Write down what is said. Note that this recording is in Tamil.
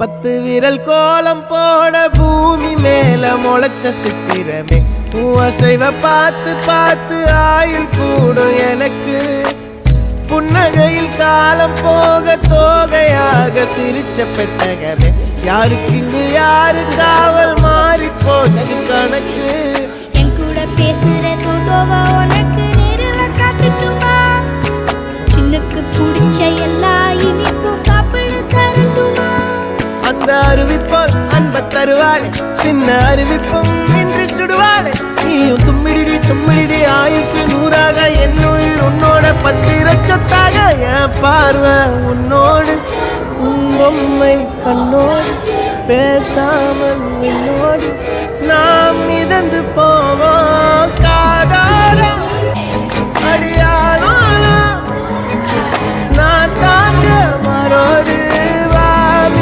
10 விரல் கோலம் போட பூமி மேல முளைச்ச சித்திரமே அசைவ பார்த்து பார்த்து ஆயுள் கூடும் எனக்கு புன்னகையில் காலம் போக தோகையாக சிரிச்ச பெட்டகமே யாருக்கு இங்கு யாரு காவல் மாறி போச்சு கணக்கு என் கூட பேசுற தோதோவா உனக்கு நேரில் காட்டுட்டுமா சின்னுக்கு பிடிச்ச எல்லா இனிப்பும் சாப்பிட தரட்டுமா அந்த அறிவிப்பால் அன்ப தருவாளே சின்ன அறிவிப்பும் இன்று சுடுவாளே நீயும் தும்மிடி தும்மிடி ஆயுசு 100ஆக என் உயிர் உன்னோட 10 லட்சத்தாக என் பார்வை உன்னோடு உன் பொம்மை கண்ணோடு பேசாமல் உன்னோடு நாம் மிதந்து போவோம் காதாரா அடியார்